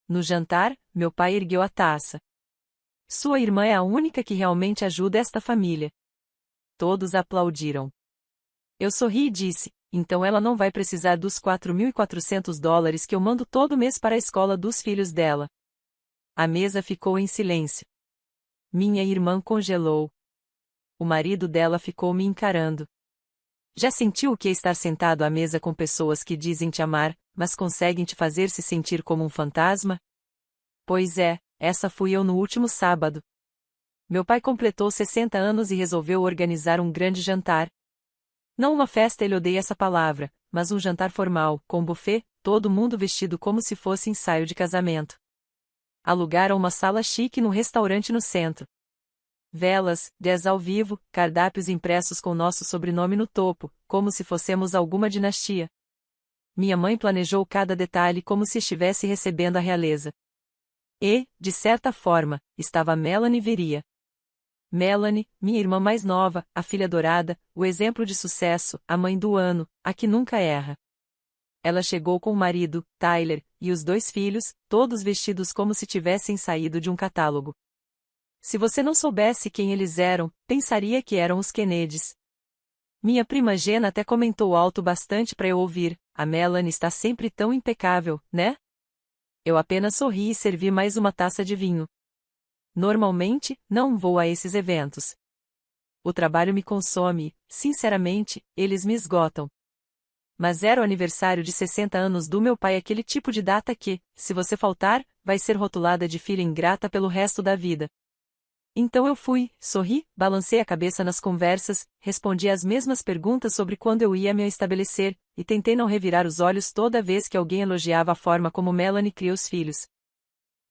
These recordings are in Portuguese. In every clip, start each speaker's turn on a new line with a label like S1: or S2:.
S1: No jantar, meu pai ergueu a taça. Sua irmã é a única que realmente ajuda esta família. Todos aplaudiram. Eu sorri e disse, então ela não vai precisar dos $4.400 que eu mando todo mês para a escola dos filhos dela. A mesa ficou em silêncio. Minha irmã congelou. O marido dela ficou me encarando. Já sentiu o que é estar sentado à mesa com pessoas que dizem te amar, mas conseguem te fazer se sentir como um fantasma? Pois é, essa fui eu no último sábado. Meu pai completou 60 anos e resolveu organizar um grande jantar. Não uma festa, ele odeia essa palavra, mas um jantar formal, com buffet, todo mundo vestido como se fosse ensaio de casamento. Alugaram uma sala chique num restaurante no centro. Velas, 10 ao vivo, cardápios impressos com nosso sobrenome no topo, como se fossemos alguma dinastia. Minha mãe planejou cada detalhe como se estivesse recebendo a realeza. E, de certa forma, estava Melanie Veria. Melanie, minha irmã mais nova, a filha dourada, o exemplo de sucesso, a mãe do ano, a que nunca erra. Ela chegou com o marido, Tyler, e os 2 filhos, todos vestidos como se tivessem saído de um catálogo. Se você não soubesse quem eles eram, pensaria que eram os Kennedys. Minha prima Jenna até comentou alto bastante para eu ouvir, a Melanie está sempre tão impecável, né? Eu apenas sorri e servi mais uma taça de vinho. Normalmente, não vou a esses eventos. O trabalho me consome, sinceramente, eles me esgotam. Mas era o aniversário de 60 anos do meu pai, aquele tipo de data que, se você faltar, vai ser rotulada de filha ingrata pelo resto da vida. Então eu fui, sorri, balancei a cabeça nas conversas, respondi as mesmas perguntas sobre quando eu ia me estabelecer, e tentei não revirar os olhos toda vez que alguém elogiava a forma como Melanie cria os filhos.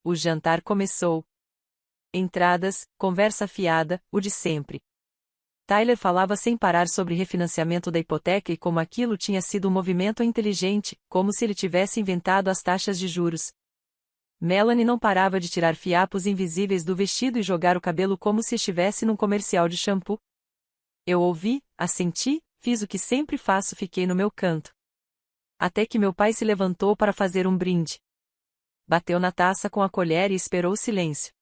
S1: O jantar começou. Entradas, conversa fiada, o de sempre. Tyler falava sem parar sobre refinanciamento da hipoteca e como aquilo tinha sido um movimento inteligente, como se ele tivesse inventado as taxas de juros. Melanie não parava de tirar fiapos invisíveis do vestido e jogar o cabelo como se estivesse num comercial de shampoo. Eu ouvi, assenti, fiz o que sempre faço, fiquei no meu canto. Até que meu pai se levantou para fazer um brinde. Bateu na taça com a colher e esperou o silêncio.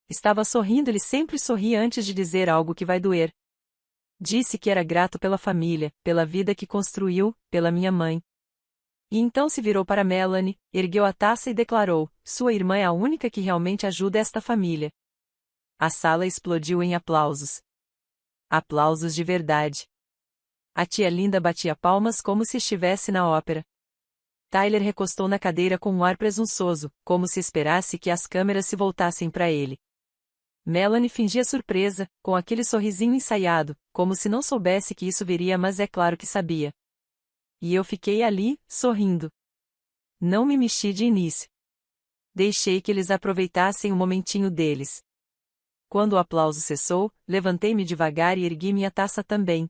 S1: Estava sorrindo, ele sempre sorri antes de dizer algo que vai doer. Disse que era grato pela família, pela vida que construiu, pela minha mãe. E então se virou para Melanie, ergueu a taça e declarou, sua irmã é a única que realmente ajuda esta família. A sala explodiu em aplausos. Aplausos de verdade. A tia Linda batia palmas como se estivesse na ópera. Tyler recostou na cadeira com um ar presunçoso, como se esperasse que as câmeras se voltassem para ele. Melanie fingia surpresa, com aquele sorrisinho ensaiado, como se não soubesse que isso viria, mas é claro que sabia. E eu fiquei ali, sorrindo. Não me mexi de início. Deixei que eles aproveitassem o momentinho deles. Quando o aplauso cessou, levantei-me devagar e ergui minha taça também.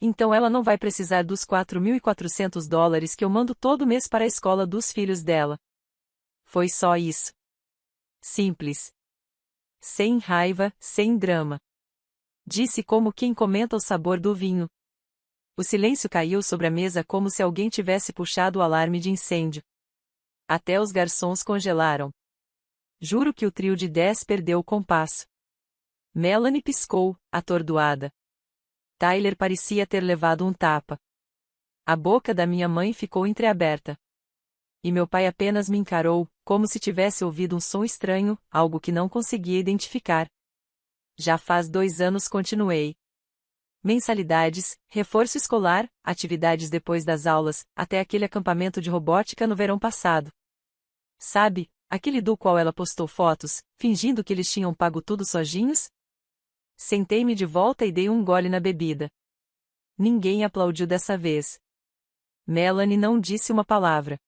S1: Então ela não vai precisar dos $4.400 que eu mando todo mês para a escola dos filhos dela. Foi só isso. Simples. Sem raiva, sem drama. Disse como quem comenta o sabor do vinho. O silêncio caiu sobre a mesa como se alguém tivesse puxado o alarme de incêndio. Até os garçons congelaram. Juro que o trio de 10 perdeu o compasso. Melanie piscou, atordoada. Tyler parecia ter levado um tapa. A boca da minha mãe ficou entreaberta. E meu pai apenas me encarou, como se tivesse ouvido um som estranho, algo que não conseguia identificar. Já faz 2 anos, continuei. Mensalidades, reforço escolar, atividades depois das aulas, até aquele acampamento de robótica no verão passado. Sabe, aquele do qual ela postou fotos, fingindo que eles tinham pago tudo sozinhos? Sentei-me de volta e dei um gole na bebida. Ninguém aplaudiu dessa vez. Melanie não disse uma palavra.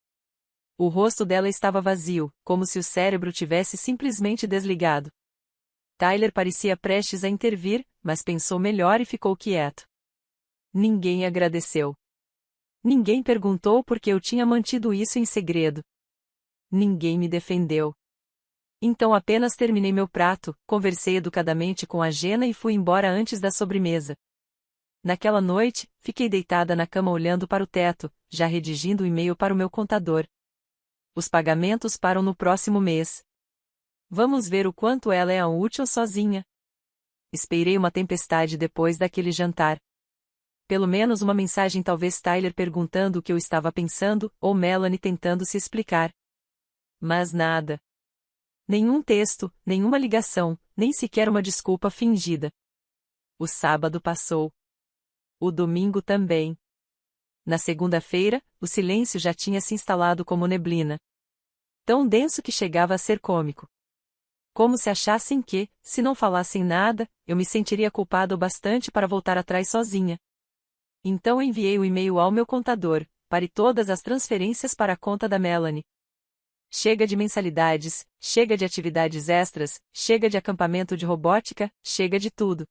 S1: O rosto dela estava vazio, como se o cérebro tivesse simplesmente desligado. Tyler parecia prestes a intervir, mas pensou melhor e ficou quieto. Ninguém agradeceu. Ninguém perguntou por que eu tinha mantido isso em segredo. Ninguém me defendeu. Então apenas terminei meu prato, conversei educadamente com a Jenna e fui embora antes da sobremesa. Naquela noite, fiquei deitada na cama olhando para o teto, já redigindo o e-mail para o meu contador. Os pagamentos param no próximo mês. Vamos ver o quanto ela é útil sozinha. Esperei uma tempestade depois daquele jantar. Pelo menos uma mensagem, talvez Tyler perguntando o que eu estava pensando, ou Melanie tentando se explicar. Mas nada. Nenhum texto, nenhuma ligação, nem sequer uma desculpa fingida. O sábado passou. O domingo também. Na segunda-feira, o silêncio já tinha se instalado como neblina. Tão denso que chegava a ser cômico. Como se achassem que, se não falassem nada, eu me sentiria culpado o bastante para voltar atrás sozinha. Então enviei o e-mail ao meu contador, pare todas as transferências para a conta da Melanie. Chega de mensalidades, chega de atividades extras, chega de acampamento de robótica, chega de tudo.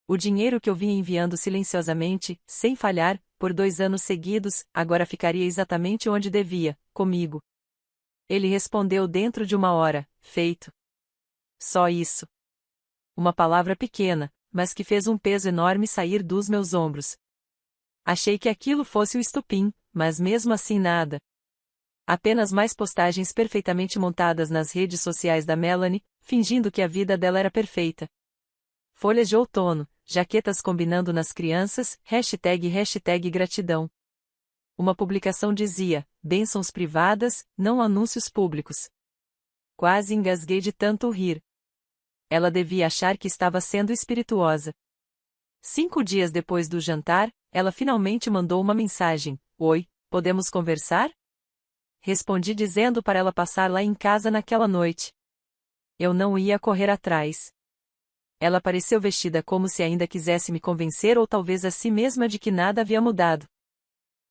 S1: O dinheiro que eu vinha enviando silenciosamente, sem falhar, por 2 anos seguidos, agora ficaria exatamente onde devia, comigo. Ele respondeu dentro de 1 hora, feito. Só isso. Uma palavra pequena, mas que fez um peso enorme sair dos meus ombros. Achei que aquilo fosse o estopim, mas mesmo assim nada. Apenas mais postagens perfeitamente montadas nas redes sociais da Melanie, fingindo que a vida dela era perfeita. Folhas de outono, jaquetas combinando nas crianças, hashtag gratidão. Uma publicação dizia, bênçãos privadas, não anúncios públicos. Quase engasguei de tanto rir. Ela devia achar que estava sendo espirituosa. 5 dias depois do jantar, ela finalmente mandou uma mensagem: Oi, podemos conversar? Respondi dizendo para ela passar lá em casa naquela noite. Eu não ia correr atrás. Ela pareceu vestida como se ainda quisesse me convencer ou talvez a si mesma de que nada havia mudado.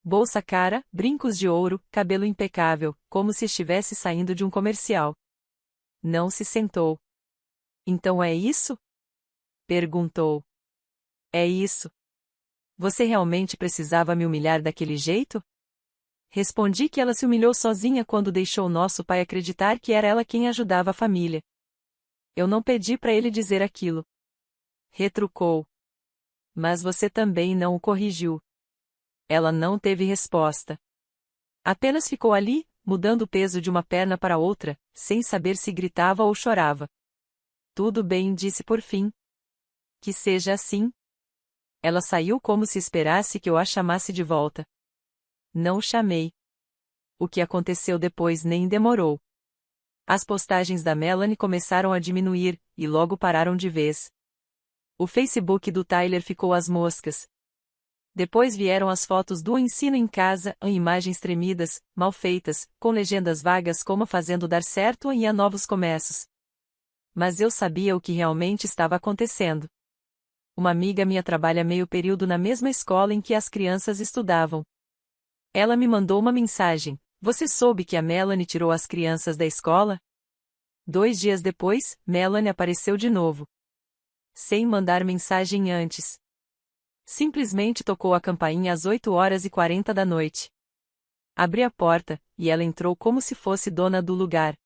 S1: Bolsa cara, brincos de ouro, cabelo impecável, como se estivesse saindo de um comercial. Não se sentou. Então é isso? Perguntou. É isso. Você realmente precisava me humilhar daquele jeito? Respondi que ela se humilhou sozinha quando deixou nosso pai acreditar que era ela quem ajudava a família. Eu não pedi para ele dizer aquilo. Retrucou. Mas você também não o corrigiu. Ela não teve resposta. Apenas ficou ali, mudando o peso de uma perna para outra, sem saber se gritava ou chorava. Tudo bem, disse por fim. Que seja assim. Ela saiu como se esperasse que eu a chamasse de volta. Não chamei. O que aconteceu depois nem demorou. As postagens da Melanie começaram a diminuir, e logo pararam de vez. O Facebook do Tyler ficou às moscas. Depois vieram as fotos do ensino em casa, em imagens tremidas, mal feitas, com legendas vagas como fazendo dar certo e a novos começos. Mas eu sabia o que realmente estava acontecendo. Uma amiga minha trabalha meio período na mesma escola em que as crianças estudavam. Ela me mandou uma mensagem: Você soube que a Melanie tirou as crianças da escola? 2 dias depois, Melanie apareceu de novo. Sem mandar mensagem antes. Simplesmente tocou a campainha às 8h40 da noite. Abri a porta, e ela entrou como se fosse dona do lugar.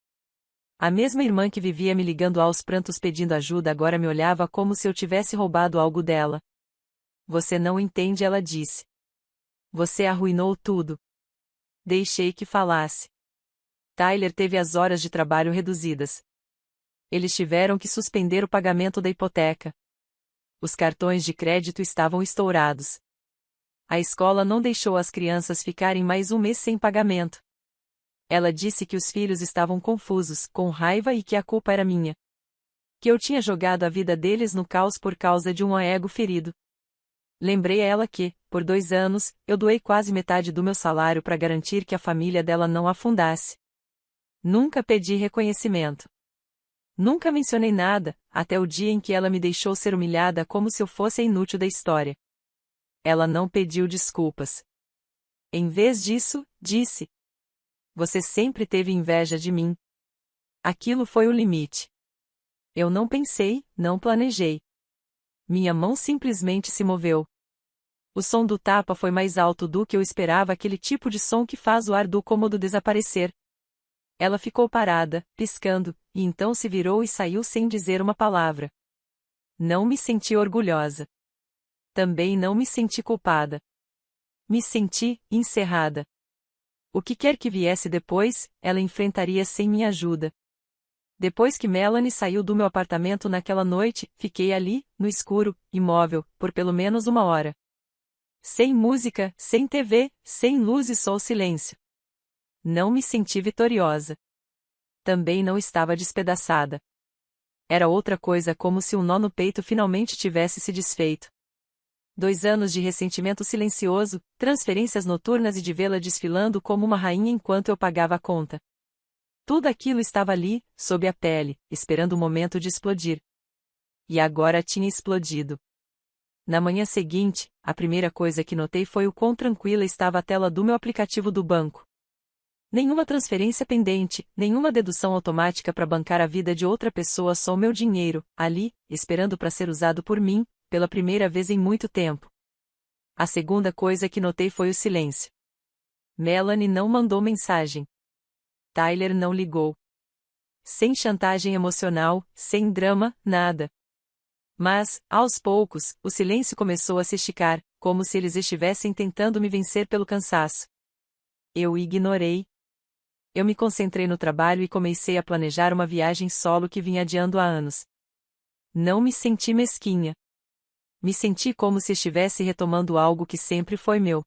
S1: A mesma irmã que vivia me ligando aos prantos pedindo ajuda agora me olhava como se eu tivesse roubado algo dela. Você não entende, ela disse. Você arruinou tudo. Deixei que falasse. Tyler teve as horas de trabalho reduzidas. Eles tiveram que suspender o pagamento da hipoteca. Os cartões de crédito estavam estourados. A escola não deixou as crianças ficarem mais um mês sem pagamento. Ela disse que os filhos estavam confusos, com raiva e que a culpa era minha. Que eu tinha jogado a vida deles no caos por causa de um ego ferido. Lembrei a ela que, por 2 anos, eu doei quase metade do meu salário para garantir que a família dela não afundasse. Nunca pedi reconhecimento. Nunca mencionei nada, até o dia em que ela me deixou ser humilhada como se eu fosse a inútil da história. Ela não pediu desculpas. Em vez disso, disse: Você sempre teve inveja de mim. Aquilo foi o limite. Eu não pensei, não planejei. Minha mão simplesmente se moveu. O som do tapa foi mais alto do que eu esperava, aquele tipo de som que faz o ar do cômodo desaparecer. Ela ficou parada, piscando, e então se virou e saiu sem dizer uma palavra. Não me senti orgulhosa. Também não me senti culpada. Me senti encerrada. O que quer que viesse depois, ela enfrentaria sem minha ajuda. Depois que Melanie saiu do meu apartamento naquela noite, fiquei ali, no escuro, imóvel, por pelo menos 1 hora. Sem música, sem TV, sem luz e só silêncio. Não me senti vitoriosa. Também não estava despedaçada. Era outra coisa, como se um nó no peito finalmente tivesse se desfeito. 2 anos de ressentimento silencioso, transferências noturnas e de vê-la desfilando como uma rainha enquanto eu pagava a conta. Tudo aquilo estava ali, sob a pele, esperando o momento de explodir. E agora tinha explodido. Na manhã seguinte, a primeira coisa que notei foi o quão tranquila estava a tela do meu aplicativo do banco. Nenhuma transferência pendente, nenhuma dedução automática para bancar a vida de outra pessoa, só o meu dinheiro, ali, esperando para ser usado por mim, pela primeira vez em muito tempo. A segunda coisa que notei foi o silêncio. Melanie não mandou mensagem. Tyler não ligou. Sem chantagem emocional, sem drama, nada. Mas, aos poucos, o silêncio começou a se esticar, como se eles estivessem tentando me vencer pelo cansaço. Eu ignorei. Eu me concentrei no trabalho e comecei a planejar uma viagem solo que vinha adiando há anos. Não me senti mesquinha. Me senti como se estivesse retomando algo que sempre foi meu.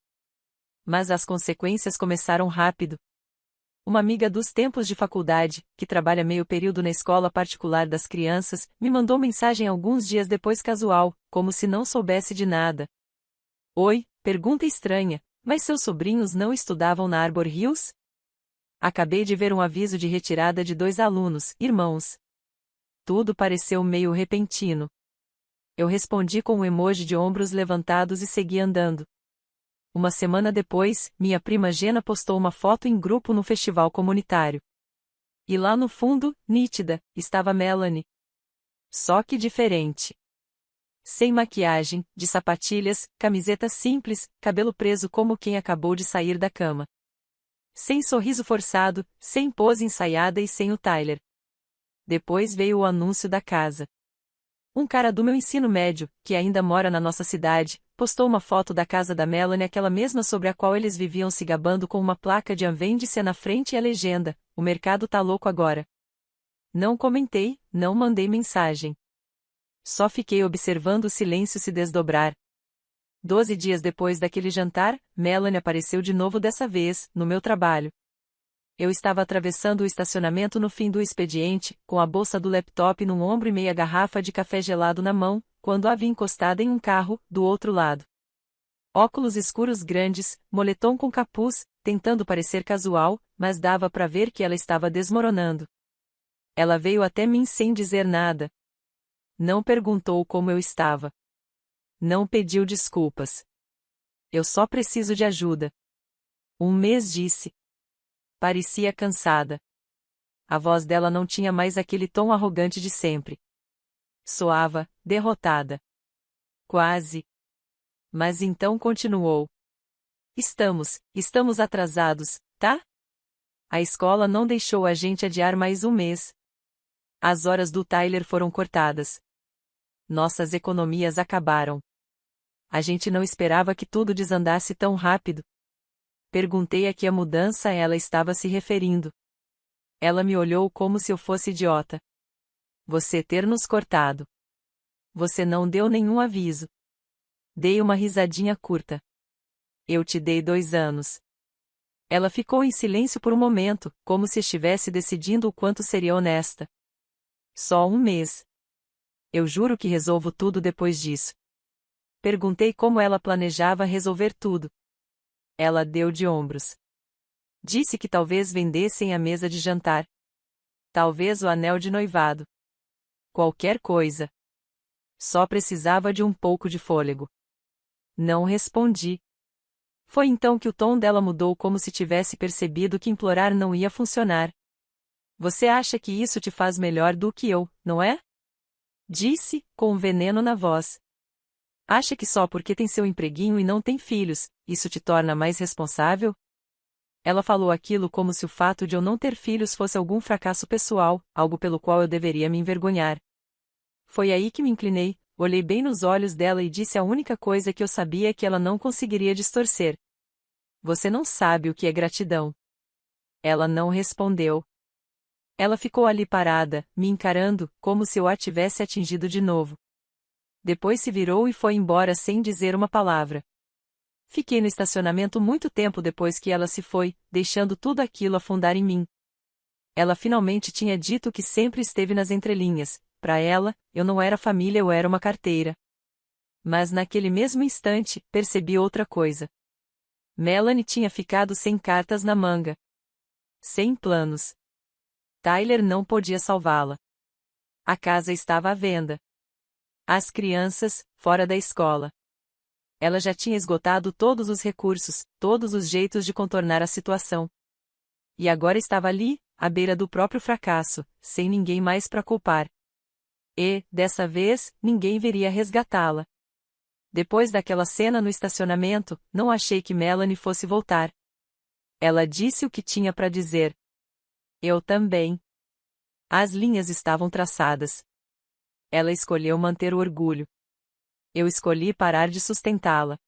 S1: Mas as consequências começaram rápido. Uma amiga dos tempos de faculdade, que trabalha meio período na escola particular das crianças, me mandou mensagem alguns dias depois casual, como se não soubesse de nada. Oi, pergunta estranha, mas seus sobrinhos não estudavam na Arbor Hills? Acabei de ver um aviso de retirada de 2 alunos, irmãos. Tudo pareceu meio repentino. Eu respondi com um emoji de ombros levantados e segui andando. 1 semana depois, minha prima Gena postou uma foto em grupo no festival comunitário. E lá no fundo, nítida, estava Melanie. Só que diferente. Sem maquiagem, de sapatilhas, camiseta simples, cabelo preso como quem acabou de sair da cama. Sem sorriso forçado, sem pose ensaiada e sem o Tyler. Depois veio o anúncio da casa. Um cara do meu ensino médio, que ainda mora na nossa cidade, postou uma foto da casa da Melanie, aquela mesma sobre a qual eles viviam se gabando, com uma placa de vende-se na frente e a legenda: "O mercado tá louco agora". Não comentei, não mandei mensagem. Só fiquei observando o silêncio se desdobrar. 12 dias depois daquele jantar, Melanie apareceu de novo, dessa vez, no meu trabalho. Eu estava atravessando o estacionamento no fim do expediente, com a bolsa do laptop num ombro e meia garrafa de café gelado na mão, quando a vi encostada em um carro, do outro lado. Óculos escuros grandes, moletom com capuz, tentando parecer casual, mas dava para ver que ela estava desmoronando. Ela veio até mim sem dizer nada. Não perguntou como eu estava. Não pediu desculpas. Eu só preciso de ajuda. 1 mês, disse. Parecia cansada. A voz dela não tinha mais aquele tom arrogante de sempre. Soava derrotada. Quase. Mas então continuou. Estamos atrasados, tá? A escola não deixou a gente adiar mais 1 mês. As horas do Tyler foram cortadas. Nossas economias acabaram. A gente não esperava que tudo desandasse tão rápido. Perguntei a que a mudança ela estava se referindo. Ela me olhou como se eu fosse idiota. Você ter nos cortado. Você não deu nenhum aviso. Dei uma risadinha curta. Eu te dei 2 anos. Ela ficou em silêncio por um momento, como se estivesse decidindo o quanto seria honesta. Só 1 mês. Eu juro que resolvo tudo depois disso. Perguntei como ela planejava resolver tudo. Ela deu de ombros. Disse que talvez vendessem a mesa de jantar. Talvez o anel de noivado. Qualquer coisa. Só precisava de um pouco de fôlego. Não respondi. Foi então que o tom dela mudou, como se tivesse percebido que implorar não ia funcionar. Você acha que isso te faz melhor do que eu, não é? Disse, com um veneno na voz. Acha que só porque tem seu empreguinho e não tem filhos, isso te torna mais responsável? Ela falou aquilo como se o fato de eu não ter filhos fosse algum fracasso pessoal, algo pelo qual eu deveria me envergonhar. Foi aí que me inclinei, olhei bem nos olhos dela e disse a única coisa que eu sabia que ela não conseguiria distorcer. Você não sabe o que é gratidão. Ela não respondeu. Ela ficou ali parada, me encarando, como se eu a tivesse atingido de novo. Depois se virou e foi embora sem dizer uma palavra. Fiquei no estacionamento muito tempo depois que ela se foi, deixando tudo aquilo afundar em mim. Ela finalmente tinha dito o que sempre esteve nas entrelinhas: para ela, eu não era família, eu era uma carteira. Mas naquele mesmo instante, percebi outra coisa. Melanie tinha ficado sem cartas na manga. Sem planos. Tyler não podia salvá-la. A casa estava à venda. As crianças, fora da escola. Ela já tinha esgotado todos os recursos, todos os jeitos de contornar a situação. E agora estava ali, à beira do próprio fracasso, sem ninguém mais para culpar. E, dessa vez, ninguém viria resgatá-la. Depois daquela cena no estacionamento, não achei que Melanie fosse voltar. Ela disse o que tinha para dizer. Eu também. As linhas estavam traçadas. Ela escolheu manter o orgulho. Eu escolhi parar de sustentá-la.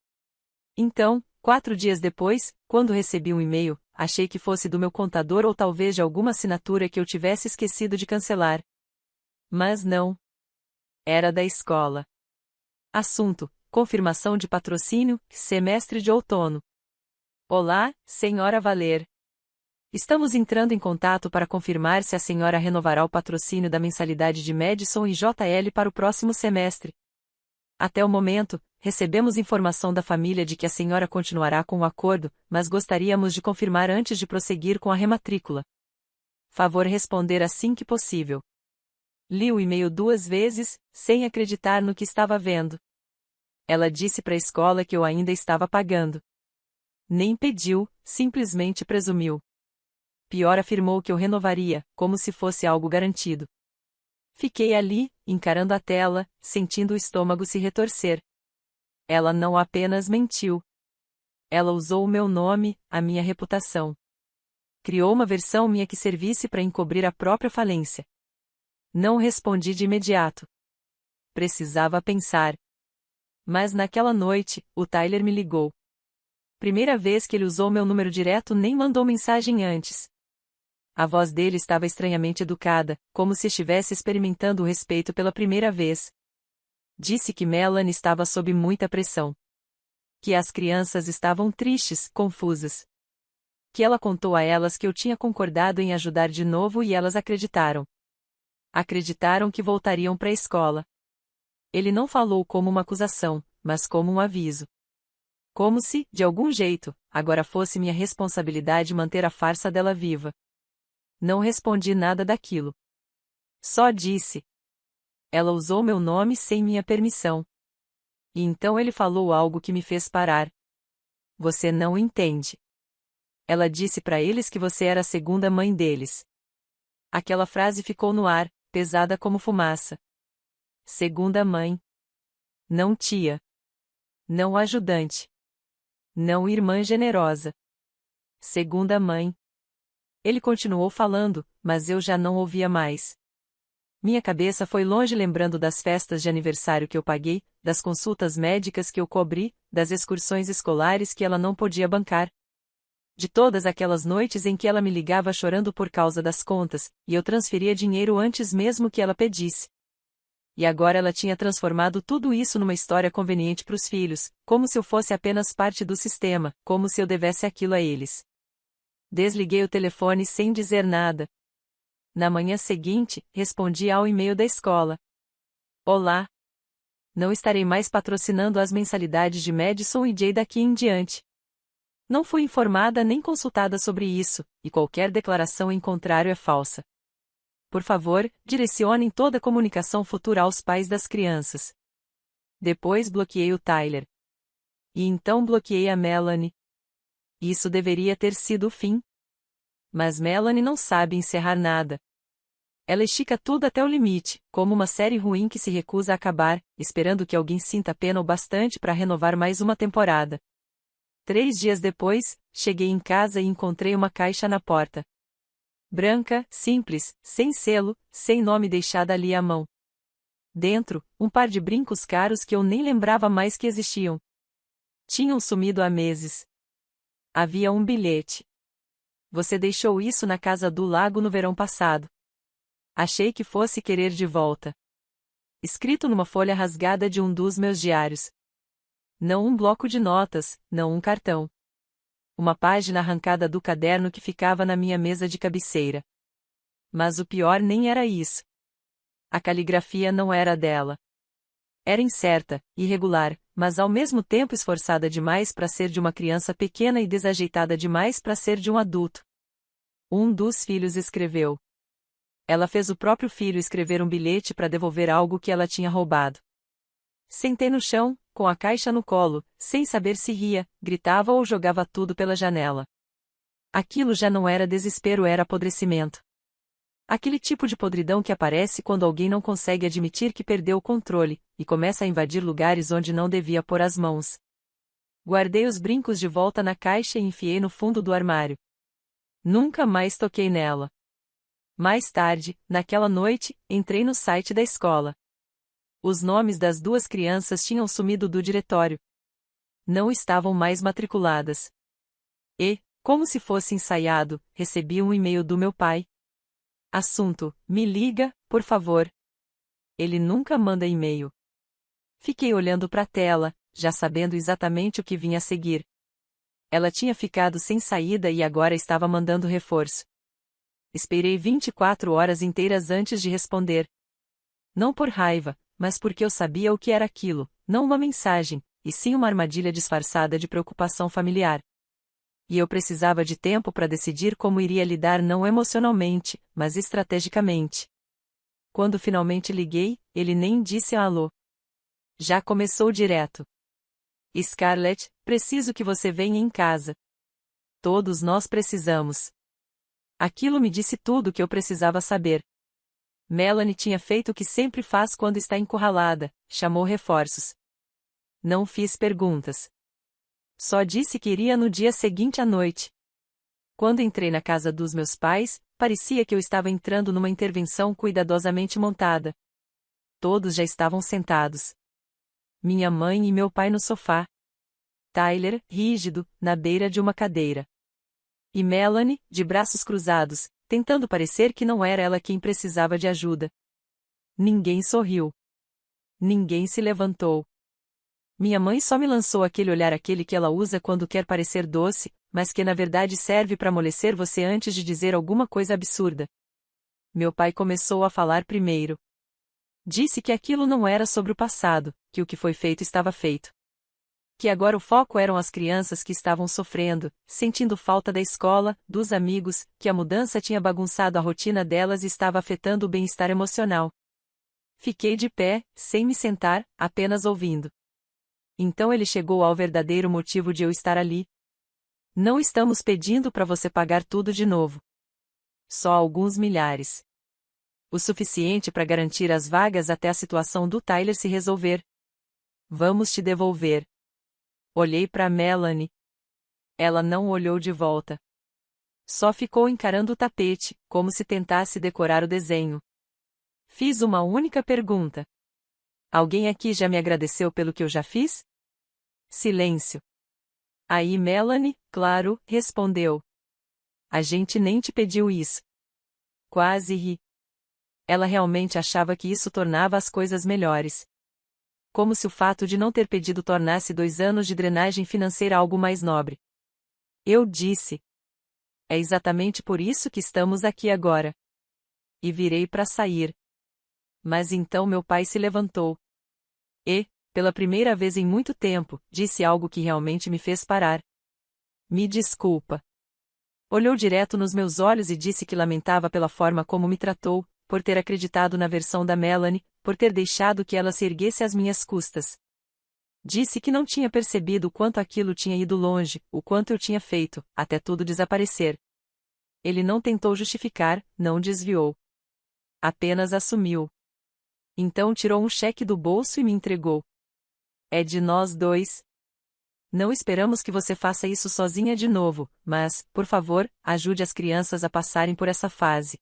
S1: Então, 4 dias depois, quando recebi um e-mail, achei que fosse do meu contador ou talvez de alguma assinatura que eu tivesse esquecido de cancelar. Mas não. Era da escola. Assunto: confirmação de patrocínio, semestre de outono. Olá, senhora Valer. Estamos entrando em contato para confirmar se a senhora renovará o patrocínio da mensalidade de Madison e JL para o próximo semestre. Até o momento, recebemos informação da família de que a senhora continuará com o acordo, mas gostaríamos de confirmar antes de prosseguir com a rematrícula. Favor responder assim que possível. Li o e-mail 2 vezes, sem acreditar no que estava vendo. Ela disse para a escola que eu ainda estava pagando. Nem pediu, simplesmente presumiu. Pior, afirmou que eu renovaria, como se fosse algo garantido. Fiquei ali, encarando a tela, sentindo o estômago se retorcer. Ela não apenas mentiu. Ela usou o meu nome, a minha reputação. Criou uma versão minha que servisse para encobrir a própria falência. Não respondi de imediato. Precisava pensar. Mas naquela noite, o Tyler me ligou. Primeira vez que ele usou meu número direto, nem mandou mensagem antes. A voz dele estava estranhamente educada, como se estivesse experimentando o respeito pela primeira vez. Disse que Melanie estava sob muita pressão. Que as crianças estavam tristes, confusas. Que ela contou a elas que eu tinha concordado em ajudar de novo e elas acreditaram. Acreditaram que voltariam para a escola. Ele não falou como uma acusação, mas como um aviso. Como se, de algum jeito, agora fosse minha responsabilidade manter a farsa dela viva. Não respondi nada daquilo. Só disse. Ela usou meu nome sem minha permissão. E então ele falou algo que me fez parar. Você não entende. Ela disse para eles que você era a segunda mãe deles. Aquela frase ficou no ar, pesada como fumaça. Segunda mãe. Não tia. Não ajudante. Não irmã generosa. Segunda mãe. Ele continuou falando, mas eu já não ouvia mais. Minha cabeça foi longe lembrando das festas de aniversário que eu paguei, das consultas médicas que eu cobri, das excursões escolares que ela não podia bancar. De todas aquelas noites em que ela me ligava chorando por causa das contas, e eu transferia dinheiro antes mesmo que ela pedisse. E agora ela tinha transformado tudo isso numa história conveniente para os filhos, como se eu fosse apenas parte do sistema, como se eu devesse aquilo a eles. Desliguei o telefone sem dizer nada. Na manhã seguinte, respondi ao e-mail da escola. Olá. Não estarei mais patrocinando as mensalidades de Madison e Jay daqui em diante. Não fui informada nem consultada sobre isso, e qualquer declaração em contrário é falsa. Por favor, direcionem toda a comunicação futura aos pais das crianças. Depois bloqueei o Tyler. E então bloqueei a Melanie. Isso deveria ter sido o fim. Mas Melanie não sabe encerrar nada. Ela estica tudo até o limite, como uma série ruim que se recusa a acabar, esperando que alguém sinta pena o bastante para renovar mais uma temporada. 3 dias depois, cheguei em casa e encontrei uma caixa na porta. Branca, simples, sem selo, sem nome deixada ali à mão. Dentro, um par de brincos caros que eu nem lembrava mais que existiam. Tinham sumido há meses. Havia um bilhete. Você deixou isso na casa do lago no verão passado. Achei que fosse querer de volta. Escrito numa folha rasgada de um dos meus diários. Não um bloco de notas, não um cartão. Uma página arrancada do caderno que ficava na minha mesa de cabeceira. Mas o pior nem era isso. A caligrafia não era dela. Era incerta, irregular, mas ao mesmo tempo esforçada demais para ser de uma criança pequena e desajeitada demais para ser de um adulto. Um dos filhos escreveu. Ela fez o próprio filho escrever um bilhete para devolver algo que ela tinha roubado. Sentei no chão, com a caixa no colo, sem saber se ria, gritava ou jogava tudo pela janela. Aquilo já não era desespero, era apodrecimento. Aquele tipo de podridão que aparece quando alguém não consegue admitir que perdeu o controle, e começa a invadir lugares onde não devia pôr as mãos. Guardei os brincos de volta na caixa e enfiei no fundo do armário. Nunca mais toquei nela. Mais tarde, naquela noite, entrei no site da escola. Os nomes das duas crianças tinham sumido do diretório. Não estavam mais matriculadas. E, como se fosse ensaiado, recebi um e-mail do meu pai. Assunto: me liga, por favor. Ele nunca manda e-mail. Fiquei olhando para a tela, já sabendo exatamente o que vinha a seguir. Ela tinha ficado sem saída e agora estava mandando reforço. Esperei 24 horas inteiras antes de responder. Não por raiva, mas porque eu sabia o que era aquilo, não uma mensagem, e sim uma armadilha disfarçada de preocupação familiar. E eu precisava de tempo para decidir como iria lidar não emocionalmente, mas estrategicamente. Quando finalmente liguei, ele nem disse alô. Já começou direto. Scarlett, preciso que você venha em casa. Todos nós precisamos. Aquilo me disse tudo o que eu precisava saber. Melanie tinha feito o que sempre faz quando está encurralada, chamou reforços. Não fiz perguntas. Só disse que iria no dia seguinte à noite. Quando entrei na casa dos meus pais, parecia que eu estava entrando numa intervenção cuidadosamente montada. Todos já estavam sentados. Minha mãe e meu pai no sofá. Tyler, rígido, na beira de uma cadeira. E Melanie, de braços cruzados, tentando parecer que não era ela quem precisava de ajuda. Ninguém sorriu. Ninguém se levantou. Minha mãe só me lançou aquele olhar, aquele que ela usa quando quer parecer doce, mas que na verdade serve para amolecer você antes de dizer alguma coisa absurda. Meu pai começou a falar primeiro. Disse que aquilo não era sobre o passado, que o que foi feito estava feito. Que agora o foco eram as crianças que estavam sofrendo, sentindo falta da escola, dos amigos, que a mudança tinha bagunçado a rotina delas e estava afetando o bem-estar emocional. Fiquei de pé, sem me sentar, apenas ouvindo. Então ele chegou ao verdadeiro motivo de eu estar ali. Não estamos pedindo para você pagar tudo de novo. Só alguns milhares. O suficiente para garantir as vagas até a situação do Tyler se resolver. Vamos te devolver. Olhei para Melanie. Ela não olhou de volta. Só ficou encarando o tapete, como se tentasse decorar o desenho. Fiz uma única pergunta. Alguém aqui já me agradeceu pelo que eu já fiz? Silêncio. Aí Melanie, claro, respondeu. A gente nem te pediu isso. Quase ri. Ela realmente achava que isso tornava as coisas melhores. Como se o fato de não ter pedido tornasse 2 anos de drenagem financeira algo mais nobre. Eu disse. É exatamente por isso que estamos aqui agora. E virei para sair. Mas então meu pai se levantou. E, pela primeira vez em muito tempo, disse algo que realmente me fez parar. Me desculpa. Olhou direto nos meus olhos e disse que lamentava pela forma como me tratou, por ter acreditado na versão da Melanie, por ter deixado que ela se erguesse às minhas custas. Disse que não tinha percebido o quanto aquilo tinha ido longe, o quanto eu tinha feito, até tudo desaparecer. Ele não tentou justificar, não desviou. Apenas assumiu. Então tirou um cheque do bolso e me entregou. É de nós dois. Não esperamos que você faça isso sozinha de novo, mas, por favor, ajude as crianças a passarem por essa fase.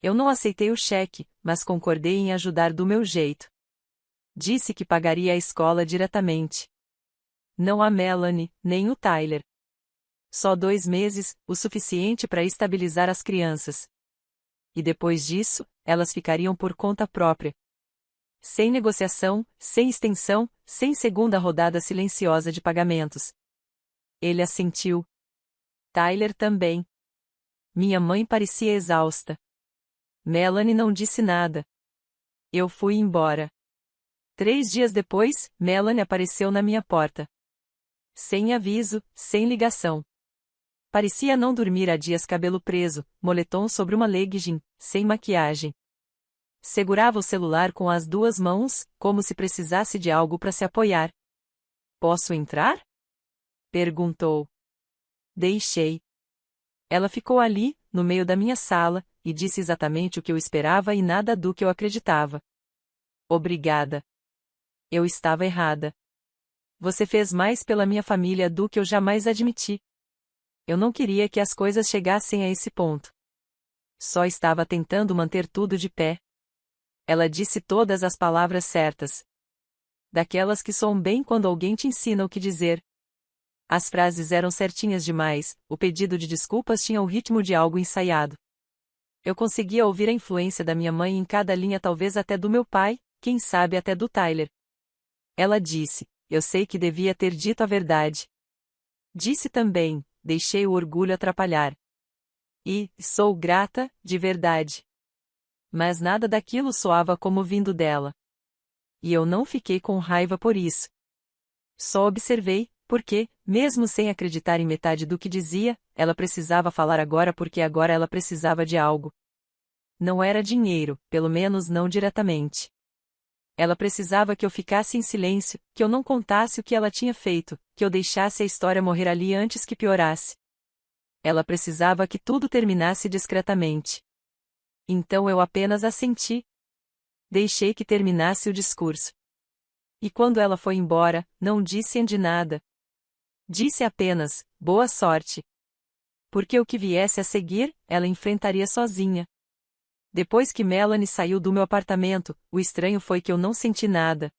S1: Eu não aceitei o cheque, mas concordei em ajudar do meu jeito. Disse que pagaria a escola diretamente. Não a Melanie, nem o Tyler. Só 2 meses, o suficiente para estabilizar as crianças. E depois disso, elas ficariam por conta própria. Sem negociação, sem extensão, sem segunda rodada silenciosa de pagamentos. Ele assentiu. Tyler também. Minha mãe parecia exausta. Melanie não disse nada. Eu fui embora. 3 dias depois, Melanie apareceu na minha porta. Sem aviso, sem ligação. Parecia não dormir há dias, cabelo preso, moletom sobre uma legging, sem maquiagem. Segurava o celular com as 2 mãos, como se precisasse de algo para se apoiar. Posso entrar? Perguntou. Deixei. Ela ficou ali, no meio da minha sala, e disse exatamente o que eu esperava e nada do que eu acreditava. Obrigada. Eu estava errada. Você fez mais pela minha família do que eu jamais admiti. Eu não queria que as coisas chegassem a esse ponto. Só estava tentando manter tudo de pé. Ela disse todas as palavras certas. Daquelas que soam bem quando alguém te ensina o que dizer. As frases eram certinhas demais, o pedido de desculpas tinha o ritmo de algo ensaiado. Eu conseguia ouvir a influência da minha mãe em cada linha, talvez até do meu pai, quem sabe até do Tyler. Ela disse, eu sei que devia ter dito a verdade. Disse também, deixei o orgulho atrapalhar. E, sou grata, de verdade. Mas nada daquilo soava como vindo dela. E eu não fiquei com raiva por isso. Só observei, porque, mesmo sem acreditar em metade do que dizia, ela precisava falar agora porque agora ela precisava de algo. Não era dinheiro, pelo menos não diretamente. Ela precisava que eu ficasse em silêncio, que eu não contasse o que ela tinha feito, que eu deixasse a história morrer ali antes que piorasse. Ela precisava que tudo terminasse discretamente. Então eu apenas assenti. Deixei que terminasse o discurso. E quando ela foi embora, não disse de nada. Disse apenas, boa sorte. Porque o que viesse a seguir, ela enfrentaria sozinha. Depois que Melanie saiu do meu apartamento, o estranho foi que eu não senti nada.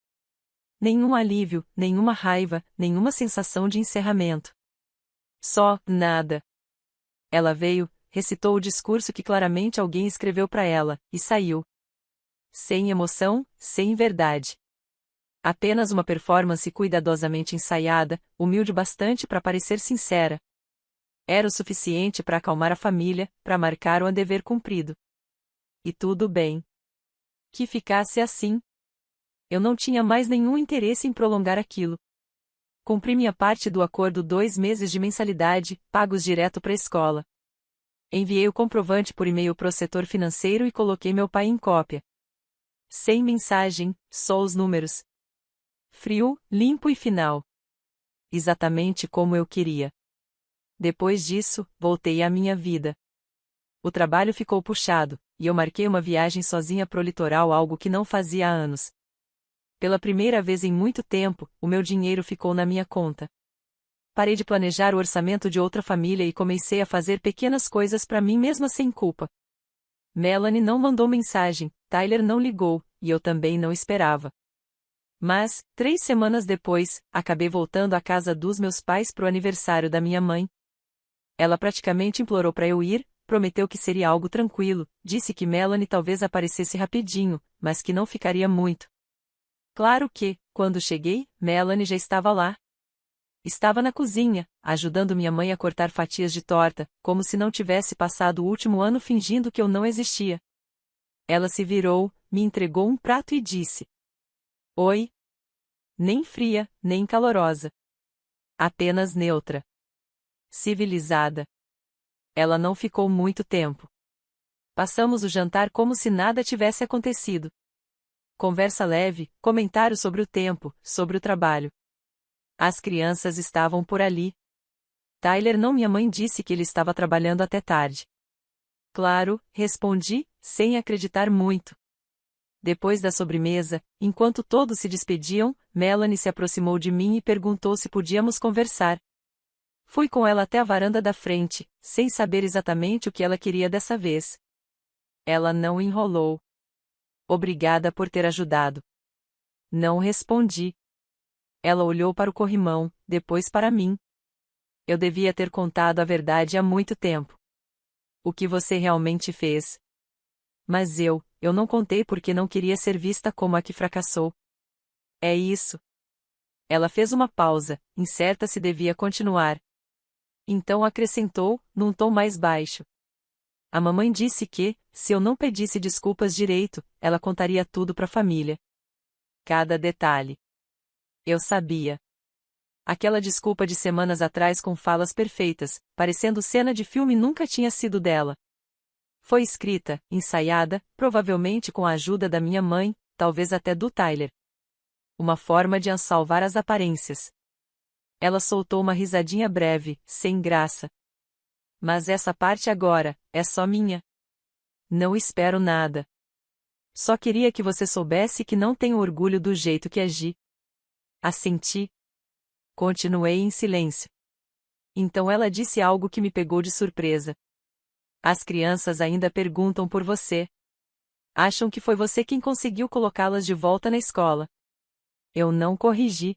S1: Nenhum alívio, nenhuma raiva, nenhuma sensação de encerramento. Só, nada. Ela veio, recitou o discurso que claramente alguém escreveu para ela, e saiu. Sem emoção, sem verdade. Apenas uma performance cuidadosamente ensaiada, humilde bastante para parecer sincera. Era o suficiente para acalmar a família, para marcar o dever cumprido. E tudo bem. Que ficasse assim. Eu não tinha mais nenhum interesse em prolongar aquilo. Cumpri minha parte do acordo, 2 meses de mensalidade, pagos direto para a escola. Enviei o comprovante por e-mail para o setor financeiro e coloquei meu pai em cópia. Sem mensagem, só os números. Frio, limpo e final. Exatamente como eu queria. Depois disso, voltei à minha vida. O trabalho ficou puxado, e eu marquei uma viagem sozinha pro litoral, algo que não fazia há anos. Pela primeira vez em muito tempo, o meu dinheiro ficou na minha conta. Parei de planejar o orçamento de outra família e comecei a fazer pequenas coisas para mim mesma sem culpa. Melanie não mandou mensagem, Tyler não ligou, e eu também não esperava. Mas, 3 semanas depois, acabei voltando à casa dos meus pais pro aniversário da minha mãe. Ela praticamente implorou para eu ir, prometeu que seria algo tranquilo, disse que Melanie talvez aparecesse rapidinho, mas que não ficaria muito. Claro que, quando cheguei, Melanie já estava lá. Estava na cozinha, ajudando minha mãe a cortar fatias de torta, como se não tivesse passado o último ano fingindo que eu não existia. Ela se virou, me entregou um prato e disse: Oi. Nem fria, nem calorosa. Apenas neutra. Civilizada. Ela não ficou muito tempo. Passamos o jantar como se nada tivesse acontecido. Conversa leve, comentário sobre o tempo, sobre o trabalho. As crianças estavam por ali. Tyler não, minha mãe disse que ele estava trabalhando até tarde. Claro, respondi, sem acreditar muito. Depois da sobremesa, enquanto todos se despediam, Melanie se aproximou de mim e perguntou se podíamos conversar. Fui com ela até a varanda da frente, sem saber exatamente o que ela queria dessa vez. Ela não enrolou. Obrigada por ter ajudado. Não respondi. Ela olhou para o corrimão, depois para mim. Eu devia ter contado a verdade há muito tempo. O que você realmente fez? Mas eu não contei porque não queria ser vista como a que fracassou. É isso. Ela fez uma pausa, incerta se devia continuar. Então acrescentou, num tom mais baixo. A mamãe disse que, se eu não pedisse desculpas direito, ela contaria tudo para a família. Cada detalhe. Eu sabia. Aquela desculpa de semanas atrás com falas perfeitas, parecendo cena de filme, nunca tinha sido dela. Foi escrita, ensaiada, provavelmente com a ajuda da minha mãe, talvez até do Tyler. Uma forma de salvar as aparências. Ela soltou uma risadinha breve, sem graça. Mas essa parte agora, é só minha. Não espero nada. Só queria que você soubesse que não tenho orgulho do jeito que agi. Assenti. Continuei em silêncio. Então ela disse algo que me pegou de surpresa. As crianças ainda perguntam por você. Acham que foi você quem conseguiu colocá-las de volta na escola. Eu não corrigi.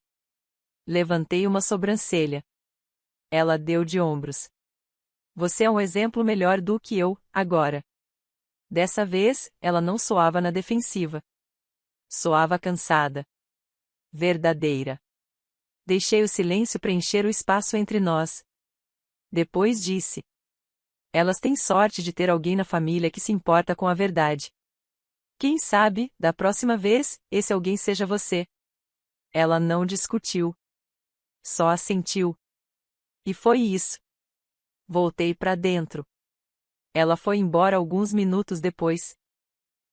S1: Levantei uma sobrancelha. Ela deu de ombros. Você é um exemplo melhor do que eu, agora. Dessa vez, ela não soava na defensiva. Soava cansada. Verdadeira. Deixei o silêncio preencher o espaço entre nós. Depois disse. Elas têm sorte de ter alguém na família que se importa com a verdade. Quem sabe, da próxima vez, esse alguém seja você. Ela não discutiu. Só assentiu. E foi isso. Voltei para dentro. Ela foi embora alguns minutos depois.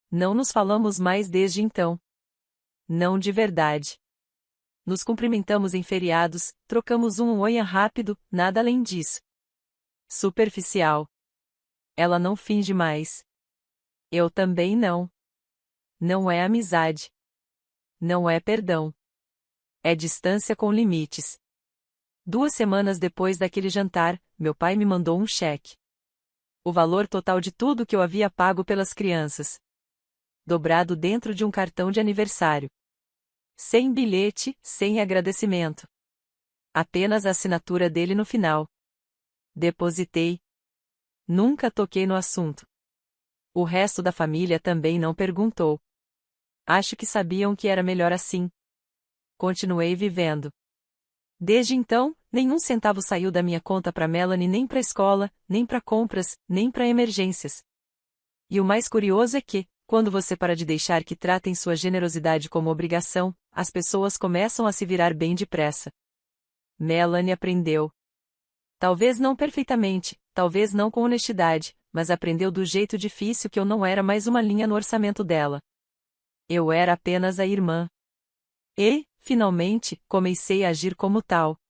S1: Não nos falamos mais desde então. Não de verdade. Nos cumprimentamos em feriados, trocamos um oi rápido, nada além disso. Superficial. Ela não finge mais. Eu também não. Não é amizade. Não é perdão. É distância com limites. 2 semanas depois daquele jantar, meu pai me mandou um cheque. O valor total de tudo que eu havia pago pelas crianças. Dobrado dentro de um cartão de aniversário. Sem bilhete, sem agradecimento. Apenas a assinatura dele no final. Depositei. Nunca toquei no assunto. O resto da família também não perguntou. Acho que sabiam que era melhor assim. Continuei vivendo. Desde então, nenhum centavo saiu da minha conta para Melanie, nem para escola, nem para compras, nem para emergências. E o mais curioso é que, quando você para de deixar que tratem sua generosidade como obrigação, as pessoas começam a se virar bem depressa. Melanie aprendeu. Talvez não perfeitamente, talvez não com honestidade, mas aprendeu do jeito difícil que eu não era mais uma linha no orçamento dela. Eu era apenas a irmã. E, finalmente, comecei a agir como tal.